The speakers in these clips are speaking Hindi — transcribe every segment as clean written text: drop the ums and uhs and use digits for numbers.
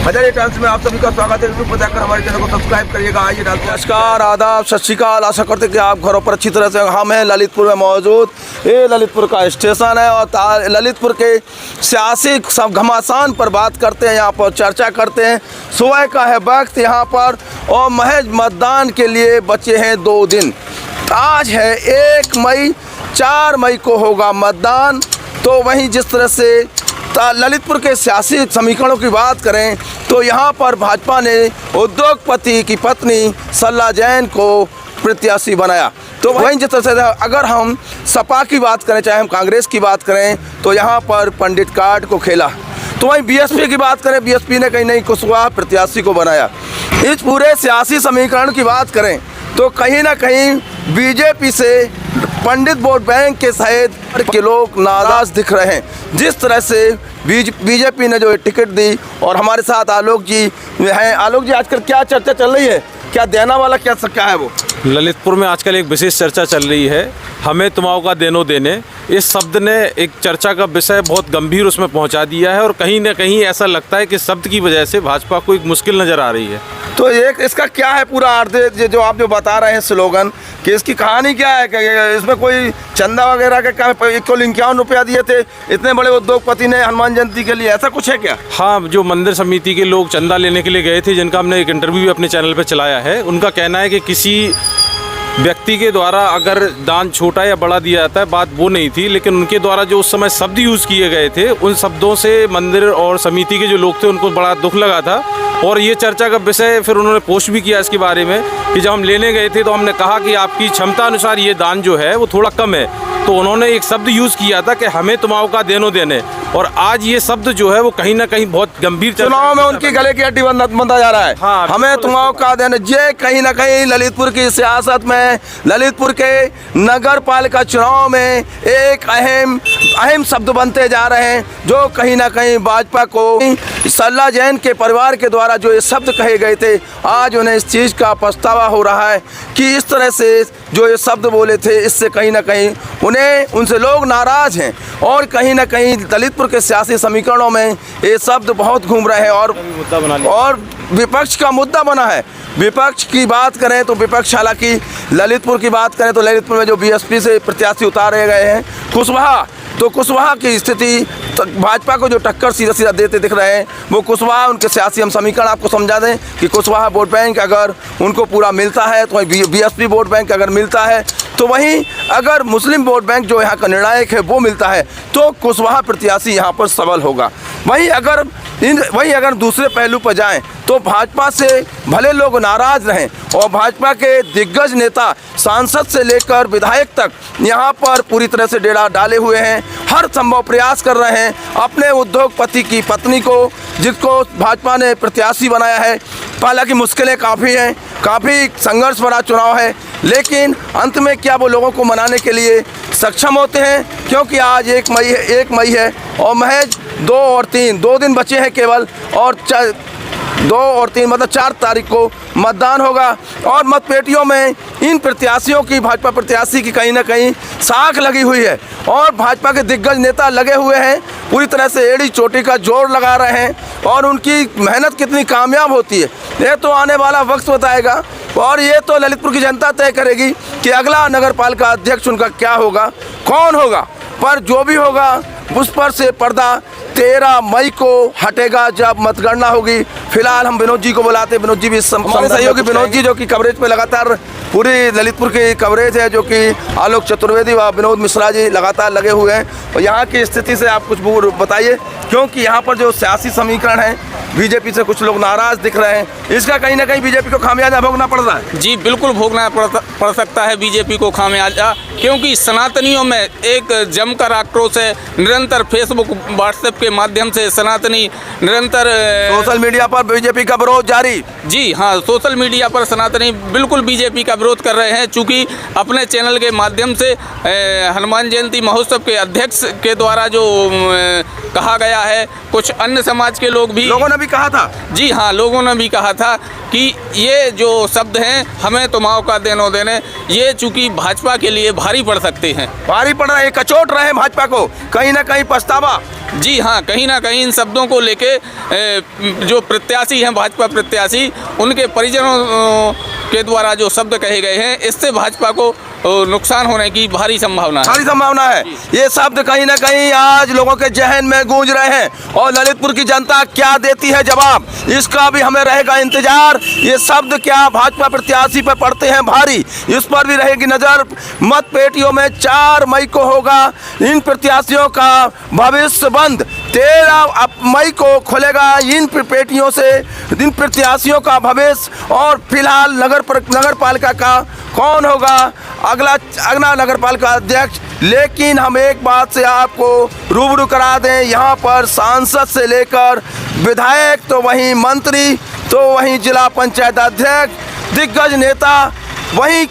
हजारे टाइम्स में आप सभी का स्वागत है। यूट्यूब पर जाकर हमारे चैनल को सब्सक्राइब करिएगा। आइए डालते हैं। नमस्कार, आदाब, सत श्री अकाल। आशा करते हैं कि आप घरों पर अच्छी तरह से। हम हैं ललितपुर में मौजूद। ये ललितपुर का स्टेशन है और ललितपुर के सियासी घमासान पर बात करते हैं, यहाँ पर चर्चा करते हैं। सुबह का है वक्त यहाँ पर और महज मतदान के लिए बचे हैं 2 दिन। आज है 1 मई, 4 मई को होगा मतदान। तो वहीं जिस तरह से ललितपुर के सियासी समीकरणों की बात करें तो यहाँ पर भाजपा ने उद्योगपति की पत्नी सल्ला जैन को प्रत्याशी बनाया। तो वहीं जिस तरह से अगर हम सपा की बात करें, चाहे हम कांग्रेस की बात करें, तो यहाँ पर पंडित कार्ड को खेला। तो वहीं बीएसपी की बात करें, बीएसपी ने कहीं नहीं कुशवाहा प्रत्याशी को बनाया। इस पूरे सियासी समीकरण की बात करें तो कहीं ना कहीं बीजेपी से पंडित वोट बैंक के सहित के लोग नाराज दिख रहे हैं। जिस तरह से बीजेपी ने जो टिकट दी और हमारे साथ आलोक जी हैं। आलोक जी, आजकल क्या चर्चा चल रही है? क्या देना वाला क्या है वो? ललितपुर में आजकल एक विशेष चर्चा चल रही है, हमें तुम्हाओं का देनो देने। इस शब्द ने एक चर्चा का विषय बहुत गंभीर उसमें पहुंचा दिया है और कहीं ना कहीं ऐसा लगता है कि शब्द की वजह से भाजपा को एक मुश्किल नज़र आ रही है। तो एक इसका क्या है पूरा अर्थ जो आप जो बता रहे हैं स्लोगन कि इसकी कहानी क्या है? कि इसमें कोई चंदा वगैरह का क्या? 51 रुपया दिए थे इतने बड़े उद्योगपति ने हनुमान जयंती के लिए, ऐसा कुछ है क्या? हाँ, जो मंदिर समिति के लोग चंदा लेने के लिए गए थे, जिनका हमने एक इंटरव्यू भी अपने चैनल पर चलाया है, उनका कहना है कि किसी व्यक्ति के द्वारा अगर दान छोटा या बड़ा दिया जाता है, बात वो नहीं थी, लेकिन उनके द्वारा जो उस समय शब्द यूज़ किए गए थे, उन शब्दों से मंदिर और समिति के जो लोग थे उनको बड़ा दुख लगा था। और ये चर्चा का विषय फिर उन्होंने पोस्ट भी किया इसके बारे में कि जब हम लेने गए थे तो हमने कहा कि आपकी क्षमता अनुसार ये दान जो है वो थोड़ा कम है। तो उन्होंने एक शब्द यूज़ किया था कि हमें तुम्हाओं का देनो देने, और आज ये शब्द जो है वो कहीं ना कहीं बहुत गंभीर चुनाव में उनकी गले की हड्डी बनता जा रहा है। हाँ, हमें तुम्हाओं का देने, ये कहीं ना कहीं ललितपुर की सियासत में, ललितपुर के नगर पालिका चुनाव में एक अहम शब्द बनते जा रहे हैं, जो कहीं ना कहीं भाजपा को सल्ला जैन के परिवार के द्वारा जो ये शब्द कहे गए थे, आज उन्हें इस चीज़ का पछतावा हो रहा है कि इस तरह से जो ये शब्द बोले थे, इससे कहीं ना कहीं उनसे लोग नाराज़ हैं। और कहीं ना कहीं दलितपुर के सियासी समीकरणों में ये शब्द बहुत घूम रहे हैं और विपक्ष का मुद्दा बना है। विपक्ष की बात करें तो विपक्ष, हालांकि ललितपुर की बात करें तो ललितपुर में जो बीएसपी से प्रत्याशी उतारे गए हैं कुशवाहा, तो कुशवाहा की स्थिति भाजपा को जो टक्कर सीधा देते दिख रहे हैं वो कुशवाहा। उनके सियासी हम समीकरण आपको समझा दें कि कुशवाहा वोट बैंक अगर उनको पूरा मिलता है तो बीएसपी वोट बैंक अगर मिलता है, तो वहीं अगर मुस्लिम वोट बैंक जो यहाँ का निर्णायक है वो मिलता है तो कुशवाहा प्रत्याशी यहाँ पर सबल होगा। वहीं अगर दूसरे पहलू पर जाएं तो भाजपा से भले लोग नाराज रहें और भाजपा के दिग्गज नेता सांसद से लेकर विधायक तक यहाँ पर पूरी तरह से डेरा डाले हुए हैं, हर संभव प्रयास कर रहे हैं अपने उद्योगपति की पत्नी को, जिसको भाजपा ने प्रत्याशी बनाया है। हालांकि मुश्किलें काफ़ी हैं, काफ़ी संघर्ष भरा चुनाव है, लेकिन अंत में क्या वो लोगों को मनाने के लिए सक्षम होते हैं? क्योंकि आज 1 मई है और महज 2 और 3 2 दिन बचे हैं केवल, और 2 और 3 मतलब 4 तारीख को मतदान होगा। और मतपेटियों में इन प्रत्याशियों की, भाजपा प्रत्याशी की कहीं ना कहीं साख लगी हुई है और भाजपा के दिग्गज नेता लगे हुए हैं, पूरी तरह से एड़ी चोटी का जोर लगा रहे हैं। और उनकी मेहनत कितनी कामयाब होती है ये तो आने वाला वक्त बताएगा, और ये तो ललितपुर की जनता तय करेगी कि अगला नगर पालिका अध्यक्ष उनका क्या होगा, कौन होगा। पर जो भी होगा उस पर से पर्दा 13 मई को हटेगा जब मतगणना होगी। फिलहाल हम विनोद जी को बुलाते, विनोद जी भी हमारे सहयोगी विनोद जी जो कि कवरेज पे लगातार पूरी ललितपुर की कवरेज है, जो कि आलोक चतुर्वेदी व विनोद मिश्रा जी लगातार लगे हुए हैं। और यहाँ की स्थिति से आप कुछ बताइए, क्योंकि यहाँ पर जो सियासी समीकरण है बीजेपी से कुछ लोग नाराज दिख रहे हैं, इसका कहीं ना कहीं बीजेपी को खामियाजा भोगना पड़ रहा है। जी बिल्कुल भोगना पड़ सकता है बीजेपी को खामियाजा, क्योंकि सनातनियों में एक जमकर आक्रोश है। निरंतर फेसबुक व्हाट्सएप के माध्यम से सनातनी निरंतर सोशल मीडिया पर बीजेपी का विरोध जारी। जी हाँ, सोशल मीडिया पर सनातनी बिल्कुल बीजेपी का विरोध कर रहे हैं, चूँकि अपने चैनल के माध्यम से हनुमान जयंती महोत्सव के अध्यक्ष के द्वारा जो कहा गया है, कुछ अन्य समाज के लोगों ने भी कहा था। जी हाँ, लोगों ने भी कहा था कि ये जो शब्द हैं हमें तुम्हाओं का देनो देने, ये चूंकि भाजपा के लिए भारी पड़ सकते हैं, भारी पड़ रहे हैं, कचोट रहे हैं भाजपा को, कहीं ना कहीं पछतावा। जी हाँ, हाँ, कहीं ना कहीं इन शब्दों को लेके जो प्रत्याशी हैं, भाजपा प्रत्याशी, उनके परिजनों के द्वारा जो शब्द कहे गए हैं, इससे भाजपा को नुकसान होने की भारी संभावना है। सारी संभावना है। ये शब्द कहीं ना कहीं आज लोगों के जहन में गूंज रहे हैं और ललितपुर की जनता क्या देती है जवाब, इसका भी हमें रहेगा इंतजार। ये शब्द क्या भाजपा प्रत्याशी पर पड़ते हैं भारी, इस पर भी रहेगी नजर। मत पेटियों में 4 मई को होगा इन प्रत्याशियों का भविष्य बंद। 13 मई को खुलेगा इन पेटियों से इन प्रत्याशियों का भविष्य। और फिलहाल नगर पालिका का कौन होगा अगला नगर पालिका अध्यक्ष। लेकिन हम एक बात से आपको रूबरू करा दें, यहाँ पर सांसद से लेकर विधायक, तो वहीं मंत्री, तो वहीं जिला पंचायत अध्यक्ष, दिग्गज नेता, वहीं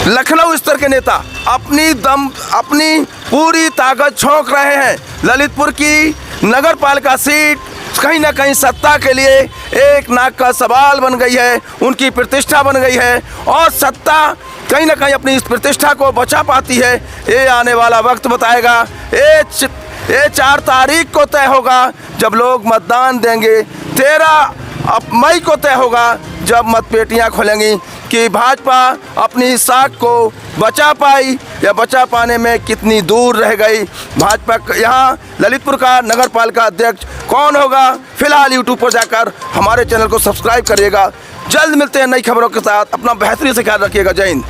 लखनऊ स्तर के नेता अपनी पूरी ताकत झोंक रहे हैं। ललितपुर की नगर पालिका सीट कहीं ना कहीं सत्ता के लिए एक नाक का सवाल बन गई है, उनकी प्रतिष्ठा बन गई है। और सत्ता कहीं ना कहीं अपनी इस प्रतिष्ठा को बचा पाती है, ये आने वाला वक्त बताएगा। ये 4 तारीख को तय होगा जब लोग मतदान देंगे। 13 मई को तय होगा जब मतपेटियां खुलेंगी कि भाजपा अपनी साख को बचा पाई या बचा पाने में कितनी दूर रह गई। भाजपा यहाँ ललितपुर का नगर पालिका अध्यक्ष कौन होगा, फिलहाल यूट्यूब पर जाकर हमारे चैनल को सब्सक्राइब करिएगा। जल्द मिलते हैं नई खबरों के साथ। अपना बेहतरीन से ख्याल रखिएगा। जय हिंद।